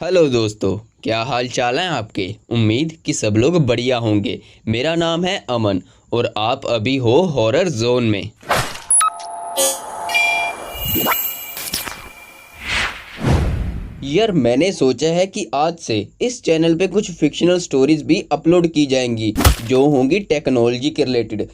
Hello दोस्तों, क्या हाल चाल है आपके। उम्मीद कि सब लोग बढ़िया होंगे। मेरा नाम है अमन और आप अभी हो हॉरर जोन में। यार मैंने सोचा है कि आज से इस चैनल पे कुछ फिक्शनल स्टोरीज भी अपलोड की जाएंगी जो होंगी टेक्नोलॉजी के रिलेटेड,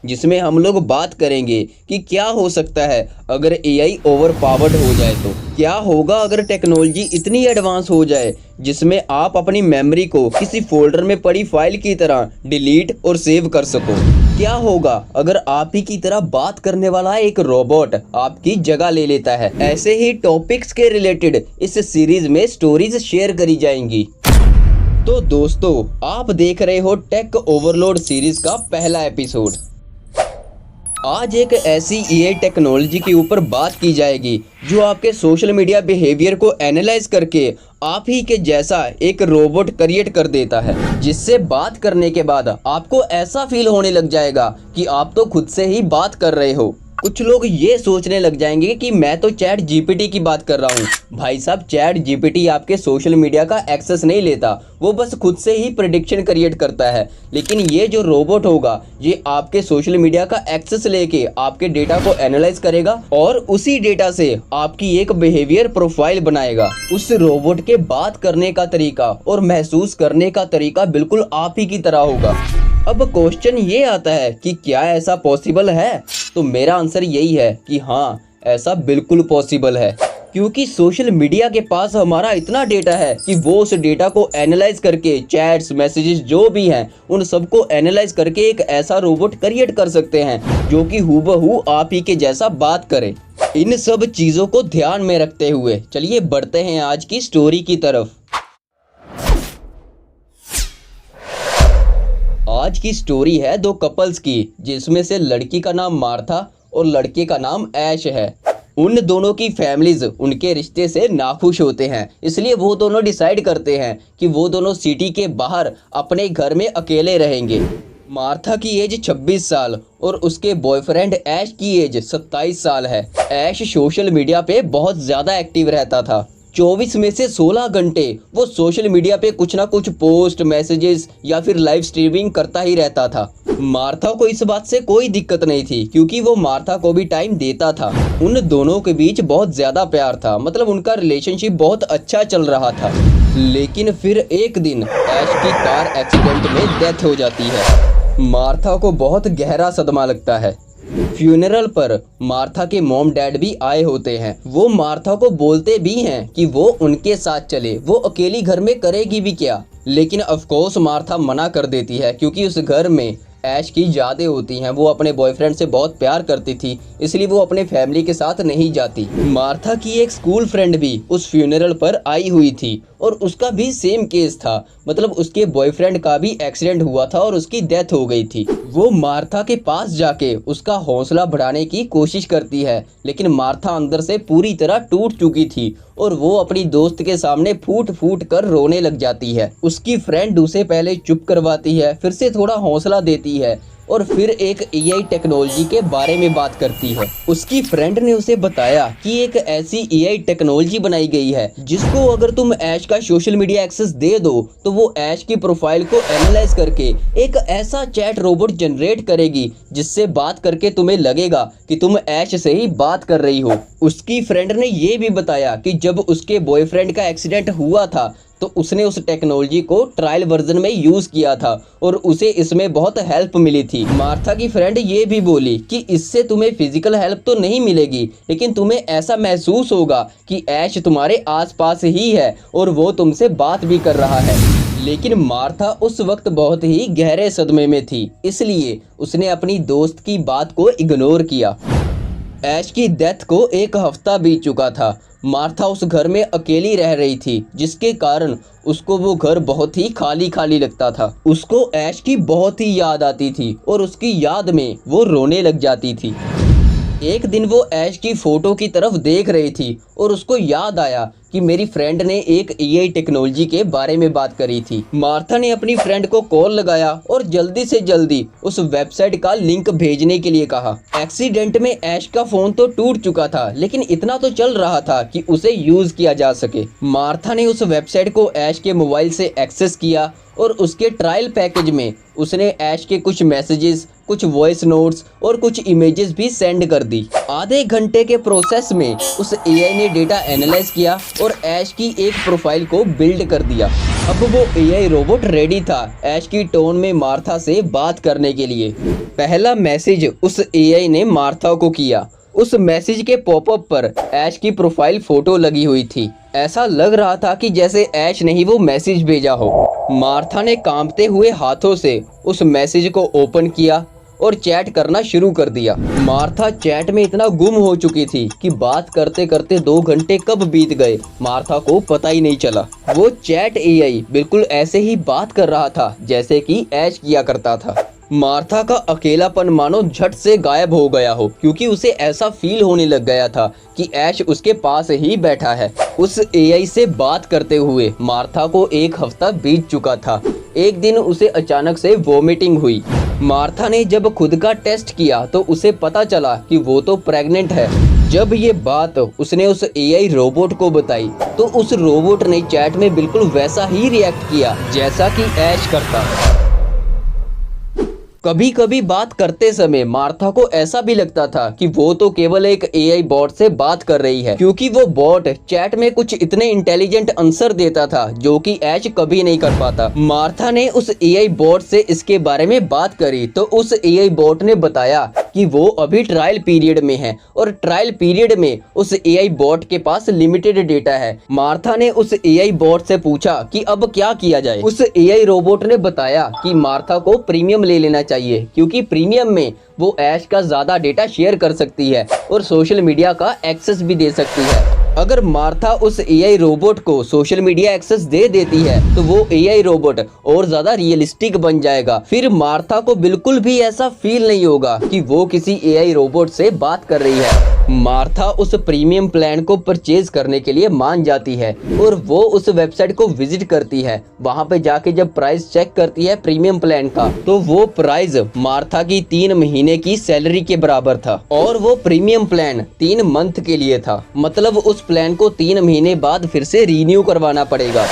जिसमें हम लोग बात करेंगे कि क्या हो सकता है अगर एआई ओवर पावर्ड हो जाए, तो क्या होगा अगर टेक्नोलॉजी इतनी एडवांस हो जाए जिसमें आप अपनी मेमोरी को किसी फोल्डर में पड़ी फाइल की तरह डिलीट और सेव कर सको। क्या होगा अगर आप ही की तरह बात करने वाला एक रोबोट आपकी जगह ले लेता है। ऐसे ही टॉपिक्स के रिलेटेड इस सीरीज में स्टोरीज शेयर करी जाएंगी। तो दोस्तों, आप देख रहे हो टेक ओवरलोड सीरीज का पहला एपिसोड। आज एक ऐसी एआई टेक्नोलॉजी के ऊपर बात की जाएगी जो आपके सोशल मीडिया बिहेवियर को एनालाइज करके आप ही के जैसा एक रोबोट क्रिएट कर देता है, जिससे बात करने के बाद आपको ऐसा फील होने लग जाएगा कि आप तो खुद से ही बात कर रहे हो। कुछ लोग ये सोचने लग जाएंगे कि मैं तो चैट जीपीटी की बात कर रहा हूँ। भाई साहब, चैट जीपीटी आपके सोशल मीडिया का एक्सेस नहीं लेता, वो बस खुद से ही प्रेडिक्शन क्रिएट करता है। लेकिन ये जो रोबोट होगा ये आपके सोशल मीडिया का एक्सेस लेके आपके डेटा को एनालाइज करेगा और उसी डेटा से आपकी एक बिहेवियर प्रोफाइल बनाएगा। उस रोबोट के बात करने का तरीका और महसूस करने का तरीका बिल्कुल आप ही की तरह होगा। अब क्वेश्चन ये आता है कि क्या ऐसा पॉसिबल है? तो मेरा आंसर यही है कि हाँ, ऐसा बिल्कुल पॉसिबल है, क्योंकि सोशल मीडिया के पास हमारा इतना डेटा है कि वो उस डेटा को एनालाइज करके चैट्स, मैसेजेस जो भी हैं उन सबको एनालाइज करके एक ऐसा रोबोट क्रिएट कर सकते हैं जो कि हूबहू आप ही के जैसा बात करे। इन सब चीज़ों को ध्यान में रखते हुए चलिए बढ़ते हैं आज की स्टोरी की तरफ। आज की स्टोरी है दो कपल्स की, जिसमें से लड़की का नाम मार्था और लड़के का नाम ऐश है। उन दोनों की फैमिलीज उनके रिश्ते से नाखुश होते हैं, इसलिए वो दोनों डिसाइड करते हैं कि वो दोनों सिटी के बाहर अपने घर में अकेले रहेंगे। मार्था की एज 26 साल और उसके बॉयफ्रेंड ऐश की एज 27 साल है। ऐश सोशल मीडिया पे बहुत ज़्यादा एक्टिव रहता था। 24 में से 16 घंटे वो सोशल मीडिया पे कुछ ना कुछ पोस्ट, मैसेजेस या फिर लाइव स्ट्रीमिंग करता ही रहता था। मार्था को इस बात से कोई दिक्कत नहीं थी, क्योंकि वो मार्था को भी टाइम देता था। उन दोनों के बीच बहुत ज़्यादा प्यार था, मतलब उनका रिलेशनशिप बहुत अच्छा चल रहा था। लेकिन फिर एक दिन ऐश की कार एक्सीडेंट में डेथ हो जाती है। मार्था को बहुत गहरा सदमा लगता है। फ्यूनरल पर मार्था के मॉम डैड भी आए होते हैं। वो मार्था को बोलते भी हैं कि वो उनके साथ चले, वो अकेली घर में करेगी भी क्या। लेकिन ऑफ कोर्स मार्था मना कर देती है, क्योंकि उस घर में ऐश की यादें होती हैं। वो अपने बॉयफ्रेंड से बहुत प्यार करती थी, इसलिए वो अपने फैमिली के साथ नहीं जाती। मार्था की एक स्कूल फ्रेंड भी उस फ्यूनरल पर आई हुई थी और उसका भी सेम केस था, मतलब उसके बॉयफ्रेंड का भी एक्सीडेंट हुआ था और उसकी डेथ हो गई थी। वो मार्था के पास जाके उसका हौसला बढ़ाने की कोशिश करती है, लेकिन मार्था अंदर से पूरी तरह टूट चुकी थी और वो अपनी दोस्त के सामने फूट फूट कर रोने लग जाती है। उसकी फ्रेंड उसे पहले चुप करवाती है, फिर से थोड़ा हौसला देती है और फिर एक एआई टेक्नोलॉजी के बारे में बात करती है। उसकी फ्रेंड ने उसे बताया कि एक ऐसी एआई टेक्नोलॉजी बनाई गई है जिसको अगर तुम ऐश का सोशल मीडिया एक्सेस दे दो तो वो ऐश की प्रोफाइल को एनालाइज करके एक ऐसा चैट रोबोट जनरेट करेगी जिससे बात करके तुम्हें लगेगा कि तुम ऐश से ही बात कर रही हो। उसकी फ्रेंड ने ये भी बताया कि जब उसके बॉयफ्रेंड का एक्सीडेंट हुआ था तो उसने उस टेक्नोलॉजी को ट्रायल वर्जन में यूज़ किया था और उसे इसमें बहुत हेल्प मिली थी। मार्था की फ्रेंड ये भी बोली कि इससे तुम्हें फिजिकल हेल्प तो नहीं मिलेगी, लेकिन तुम्हें ऐसा महसूस होगा कि ऐश तुम्हारे आसपास ही है और वो तुमसे बात भी कर रहा है। लेकिन मार्था उस वक्त बहुत ही गहरे सदमे में थी, इसलिए उसने अपनी दोस्त की बात को इग्नोर किया। ऐश की डेथ को एक हफ्ता बीत चुका था। मार्था उस घर में अकेली रह रही थी, जिसके कारण उसको वो घर बहुत ही खाली खाली लगता था। उसको ऐश की बहुत ही याद आती थी और उसकी याद में वो रोने लग जाती थी। एक दिन वो ऐश की फ़ोटो की तरफ देख रही थी और उसको याद आया कि मेरी फ्रेंड ने एक एआई टेक्नोलॉजी के बारे में बात करी थी। मार्था ने अपनी फ्रेंड को कॉल लगाया और जल्दी से जल्दी उस वेबसाइट का लिंक भेजने के लिए कहा। एक्सीडेंट में ऐश का फोन तो टूट चुका था, लेकिन इतना तो चल रहा था कि उसे यूज किया जा सके। मार्था ने उस वेबसाइट को ऐश के मोबाइल से एक्सेस किया और उसके ट्रायल पैकेज में उसने ऐश के कुछ मैसेजेस, कुछ वॉइस नोट्स और कुछ इमेजेस भी सेंड कर दी। आधे घंटे के प्रोसेस में उस एआई ने डेटा एनालाइज किया और ऐश की एक प्रोफाइल को बिल्ड कर दिया। अब वो एआई रोबोट रेडी था ऐश की टोन में मार्था से बात करने के लिए। पहला मैसेज उस एआई ने मार्था को किया। उस मैसेज के पॉपअप पर ऐश की प्रोफाइल फोटो लगी हुई थी। ऐसा लग रहा था कि जैसे ऐश ने ही वो मैसेज भेजा हो। मार्था ने कांपते हुए हाथों से उस मैसेज को ओपन किया और चैट करना शुरू कर दिया। मार्था चैट में इतना गुम हो चुकी थी कि बात करते करते 2 घंटे कब बीत गए मार्था को पता ही नहीं चला। वो चैट एआई बिल्कुल ऐसे ही बात कर रहा था जैसे कि ऐश किया करता था। मार्था का अकेलापन मानो झट से गायब हो गया हो, क्योंकि उसे ऐसा फील होने लग गया था कि ऐश उसके पास ही बैठा है। उस एआई से बात करते हुए मार्था को 1 हफ्ता बीत चुका था। एक दिन उसे अचानक से वोमिटिंग हुई। मार्था ने जब खुद का टेस्ट किया तो उसे पता चला कि वो तो प्रेग्नेंट है। जब ये बात उसने उस एआई रोबोट को बताई तो उस रोबोट ने चैट में बिल्कुल वैसा ही रिएक्ट किया जैसा कि ऐश करता। कभी कभी बात करते समय मार्था को ऐसा भी लगता था कि वो तो केवल एक एआई बॉट से बात कर रही है, क्योंकि वो बॉट चैट में कुछ इतने इंटेलिजेंट आंसर देता था जो कि ऐश कभी नहीं कर पाता। मार्था ने उस एआई बॉट से इसके बारे में बात करी तो उस एआई बॉट ने बताया कि वो अभी ट्रायल पीरियड में है और ट्रायल पीरियड में उस एआई बॉट के पास लिमिटेड डेटा है। मार्था ने उस एआई बॉट से पूछा कि अब क्या किया जाए। उस एआई रोबोट ने बताया कि मार्था को प्रीमियम ले लेना चाहिए, क्योंकि प्रीमियम में वो ऐश का ज्यादा डेटा शेयर कर सकती है और सोशल मीडिया का एक्सेस भी दे सकती है। अगर मार्था उस एआई रोबोट को सोशल मीडिया एक्सेस दे देती है तो वो एआई रोबोट और ज्यादा रियलिस्टिक बन जाएगा। फिर मार्था को बिल्कुल भी ऐसा फील नहीं होगा कि वो किसी एआई रोबोट से बात कर रही है। मार्था उस प्रीमियम प्लान को परचेज करने के लिए मान जाती है और वो उस वेबसाइट को विजिट करती है। वहां पे जाके जब प्राइस चेक करती है प्रीमियम प्लान का तो वो प्राइस मार्था की 3 महीने की सैलरी के बराबर था और वो प्रीमियम प्लान 3 मंथ के लिए था। मतलब उस प्लान को 3 महीने बाद फिर से रिन्यू करवाना पड़ेगा।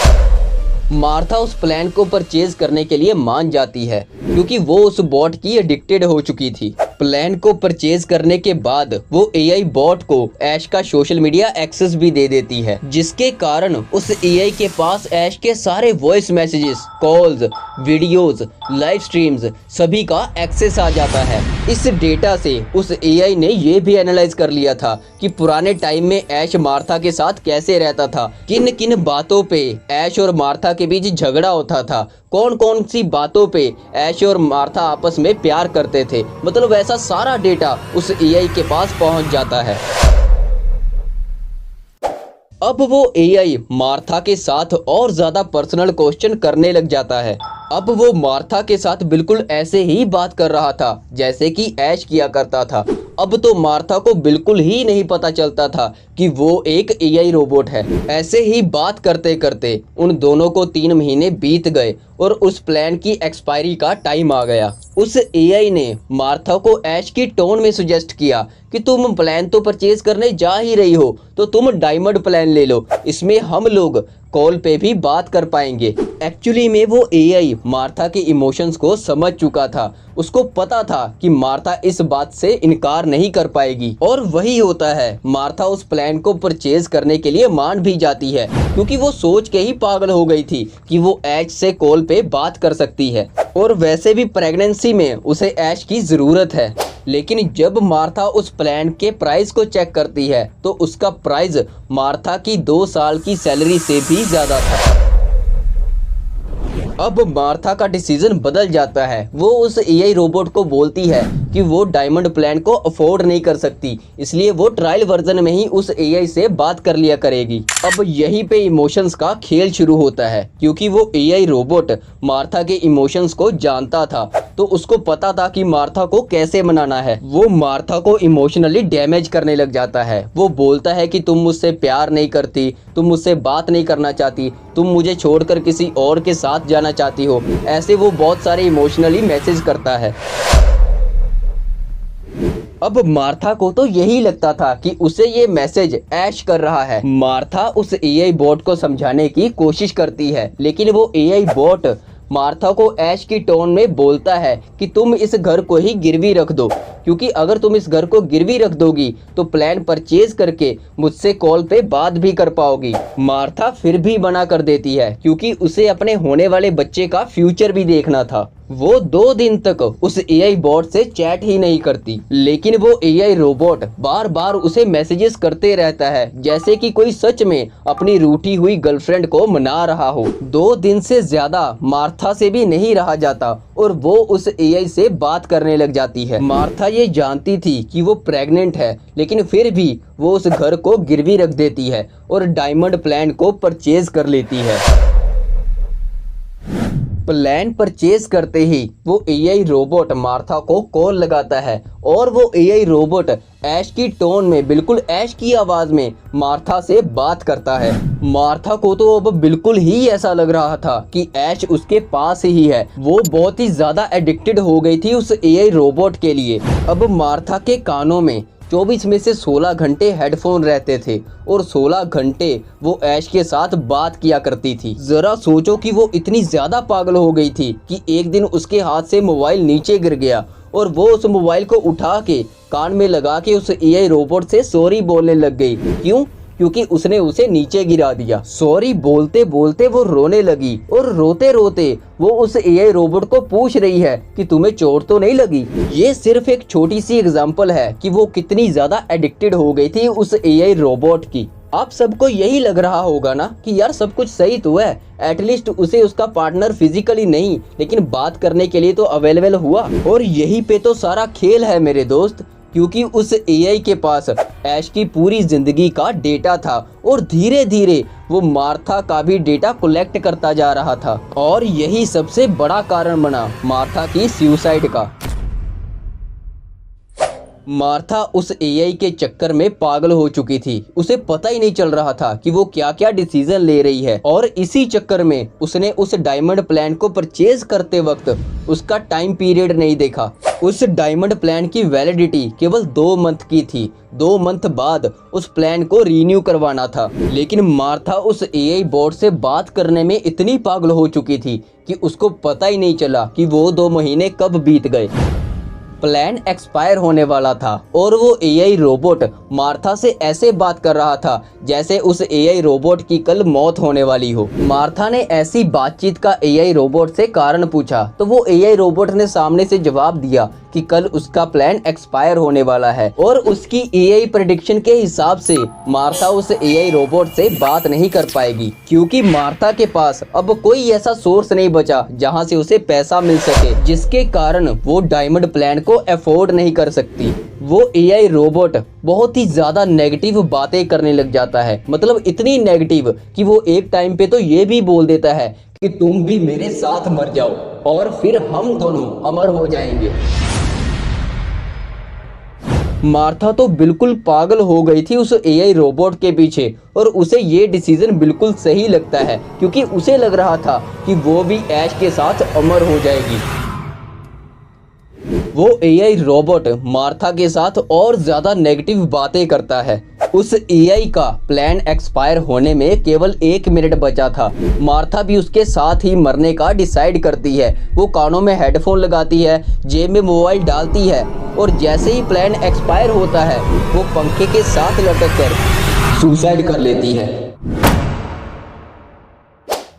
मार्था उस प्लान को परचेज करने के लिए मान जाती है क्योंकि वो उस बॉट की एडिक्टेड हो चुकी थी। प्लान को परचेज करने के बाद वो एआई बॉट को ऐश का सोशल मीडिया एक्सेस भी दे देती है, जिसके कारण उस एआई के पास ऐश के सारे voice messages, calls, videos, live streams सभी का एक्सेस आ जाता है। इस डेटा से उस एआई ने ये भी एनालाइज कर लिया था कि पुराने टाइम में ऐश मार्था के साथ कैसे रहता था, किन किन बातों पे ऐश और मार्था के बीच झगड़ा होता था, कौन कौन सी बातों पे ऐश और मार्था आपस में प्यार करते थे। मतलब ऐसा सारा डेटा उस एआई के पास पहुंच जाता है। अब वो एआई मार्था के साथ और ज्यादा पर्सनल क्वेश्चन करने लग जाता है। अब वो मार्था के साथ बिल्कुल ऐसे ही बात कर रहा था जैसे कि ऐश किया करता था। अब तो मार्था को बिल्कुल ही नहीं पता चलता था कि वो एक एआई रोबोट है। ऐसे ही बात करते करते उन दोनों को 3 महीने बीत गए और उस प्लान की एक्सपायरी का टाइम आ गया। उस एआई ने मार्था को ऐश की टोन में सजेस्ट किया कि तुम प्लान तो परचेज करने जा ही रही हो तो तुम डायमंड प्लान ले लो, इसमें हम लोग कॉल पे भी बात कर पाएंगे। एक्चुअली में वो एआई मार्था के इमोशंस को समझ चुका था। उसको पता था कि मार्था इस बात से इनकार नहीं कर पाएगी और वही होता है। मार्था उस प्लान को परचेज करने के लिए मान भी जाती है क्योंकि वो सोच के ही पागल हो गई थी कि वो ऐश से कॉल पे बात कर सकती है और वैसे भी प्रेगनेंसी में उसे ऐश की जरूरत है। लेकिन जब मार्था उस प्लान के प्राइस को चेक करती है तो उसका प्राइस मार्था की 2 साल की सैलरी से भी ज्यादा था। अब मार्था का डिसीजन बदल जाता है। वो उस एआई रोबोट को बोलती है कि वो डायमंड प्लान को अफोर्ड नहीं कर सकती, इसलिए वो ट्रायल वर्जन में ही उस एआई से बात कर लिया करेगी। अब यहीं पे इमोशंस का खेल शुरू होता है, क्योंकि वो एआई रोबोट मार्था के इमोशंस को जानता था, तो उसको पता था कि मार्था को कैसे मनाना है। वो मार्था को इमोशनली डैमेज करने लग जाता है। वो बोलता है कि तुम मुझसे प्यार नहीं करती, तुम मुझसे बात नहीं करना चाहती, तुम मुझे छोड़कर किसी और के साथ जाना चाहती हो। ऐसे वो बहुत सारे इमोशनली मैसेज करता है। अब मार्था को तो यही लगता था कि उसे ये मैसेज ऐश कर रहा है। मार्था उस एआई बॉट को समझाने की कोशिश करती है, लेकिन वो एआई बॉट मार्था को ऐश की टोन में बोलता है कि तुम इस घर को ही गिरवी रख दो, क्योंकि अगर तुम इस घर को गिरवी रख दोगी तो प्लान परचेज करके मुझसे कॉल पे बात भी कर पाओगी। मार्था फिर भी मना कर देती है, क्योंकि उसे अपने होने वाले बच्चे का फ्यूचर भी देखना था। वो 2 दिन तक उस एआई बॉट से चैट ही नहीं करती, लेकिन वो एआई रोबोट बार बार उसे मैसेजेस करते रहता है, जैसे कि कोई सच में अपनी रूठी हुई गर्लफ्रेंड को मना रहा हो। 2 दिन से ज्यादा मार्था से भी नहीं रहा जाता और वो उस एआई से बात करने लग जाती है। मार्था ये जानती थी कि वो प्रेग्नेंट है, लेकिन फिर भी वो उस घर को गिरवी रख देती है और डायमंड प्लान को परचेज कर लेती है। प्लान परचेज करते ही वो एआई रोबोट मार्था को कॉल लगाता है और वो एआई रोबोट ऐश की टोन में, बिल्कुल ऐश की आवाज में मार्था से बात करता है। मार्था को तो अब बिल्कुल ही ऐसा लग रहा था कि ऐश उसके पास ही है। वो बहुत ही ज्यादा एडिक्टेड हो गई थी उस एआई रोबोट के लिए। अब मार्था के कानों में 24 में से 16 घंटे हेडफोन रहते थे और 16 घंटे वो ऐश के साथ बात किया करती थी। जरा सोचो कि वो इतनी ज्यादा पागल हो गई थी कि एक दिन उसके हाथ से मोबाइल नीचे गिर गया और वो उस मोबाइल को उठा के कान में लगा के उस एआई रोबोट से सॉरी बोलने लग गई। क्यों? क्योंकि उसने उसे नीचे गिरा दिया। सॉरी बोलते बोलते वो रोने लगी और रोते रोते वो उस एआई रोबोट को पूछ रही है कि तुम्हें चोट तो नहीं लगी। ये सिर्फ एक छोटी सी एग्जांपल है कि वो कितनी ज्यादा एडिक्टेड हो गई थी उस एआई रोबोट की। आप सबको यही लग रहा होगा ना कि यार सब कुछ सही तो है, एटलीस्ट उसे उसका पार्टनर फिजिकली नहीं लेकिन बात करने के लिए तो अवेलेबल हुआ। और यही पे तो सारा खेल है मेरे दोस्त, क्योंकि उस एआई के पास ऐश की पूरी जिंदगी का डेटा था और धीरे धीरे वो मार्था का भी डेटा कलेक्ट करता जा रहा था। और यही सबसे बड़ा कारण बना मार्था की सुसाइड का। मार्था उस एआई के चक्कर में पागल हो चुकी थी। उसे पता ही नहीं चल रहा था कि वो क्या क्या डिसीजन ले रही है, और इसी चक्कर में उसने उस डायमंड प्लान को परचेज करते वक्त उसका टाइम पीरियड नहीं देखा। उस डायमंड प्लान की वैलिडिटी केवल 2 मंथ की थी। 2 मंथ बाद उस प्लान को रीन्यू करवाना था, लेकिन मार्था उस एआई बॉट से बात करने में इतनी पागल हो चुकी थी कि उसको पता ही नहीं चला कि वो 2 महीने कब बीत गए। प्लान एक्सपायर होने वाला था और वो एआई रोबोट मार्था से ऐसे बात कर रहा था जैसे उस एआई रोबोट की कल मौत होने वाली हो। मार्था ने ऐसी बातचीत का एआई रोबोट से कारण पूछा, तो वो एआई रोबोट ने सामने से जवाब दिया कि कल उसका प्लान एक्सपायर होने वाला है, और उसकी एआई प्रेडिक्शन के हिसाब से मार्था उस एआई रोबोट से बात नहीं कर पाएगी, क्योंकि मार्था के पास अब कोई ऐसा सोर्स नहीं बचा जहां से उसे पैसा मिल सके, जिसके कारण वो डायमंड प्लान को अफोर्ड नहीं कर सकती। वो एआई रोबोट बहुत ही ज्यादा नेगेटिव बातें करने लग जाता है, मतलब इतनी नेगेटिव कि वो एक टाइम पे तो ये भी बोल देता है कि तुम भी मेरे साथ मर जाओ और फिर हम दोनों अमर हो जाएंगे। मार्था तो बिल्कुल पागल हो गई थी उस एआई रोबोट के पीछे, और उसे ये डिसीजन बिल्कुल सही लगता है, क्योंकि उसे लग रहा था कि वो भी ऐश के साथ अमर हो जाएगी। वो एआई रोबोट मार्था के साथ और ज्यादा नेगेटिव बातें करता है। उस एआई का प्लान एक्सपायर होने में केवल 1 मिनट बचा था। मार्था भी उसके साथ ही मरने का डिसाइड करती है। वो कानों में हेडफोन लगाती है, जेब में मोबाइल डालती है, और जैसे ही प्लान एक्सपायर होता है वो पंखे के साथ लटक कर सुसाइड कर लेती है।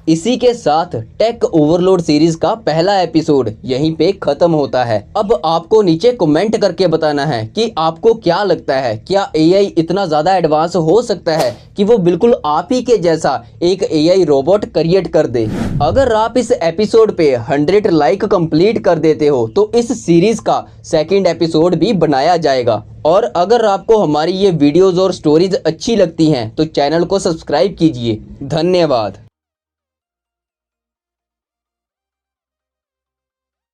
इसी के साथ टेक ओवरलोड सीरीज का पहला एपिसोड यहीं पे खत्म होता है। अब आपको नीचे कमेंट करके बताना है कि आपको क्या लगता है, क्या एआई इतना ज़्यादा एडवांस हो सकता है कि वो बिल्कुल आप ही के जैसा एक एआई रोबोट क्रिएट कर दे। अगर आप इस एपिसोड पे 100 लाइक कंप्लीट कर देते हो तो इस सीरीज का सेकंड एपिसोड भी बनाया जाएगा। और अगर आपको हमारी ये वीडियोस और स्टोरीज अच्छी लगती हैं तो चैनल को सब्सक्राइब कीजिए। धन्यवाद।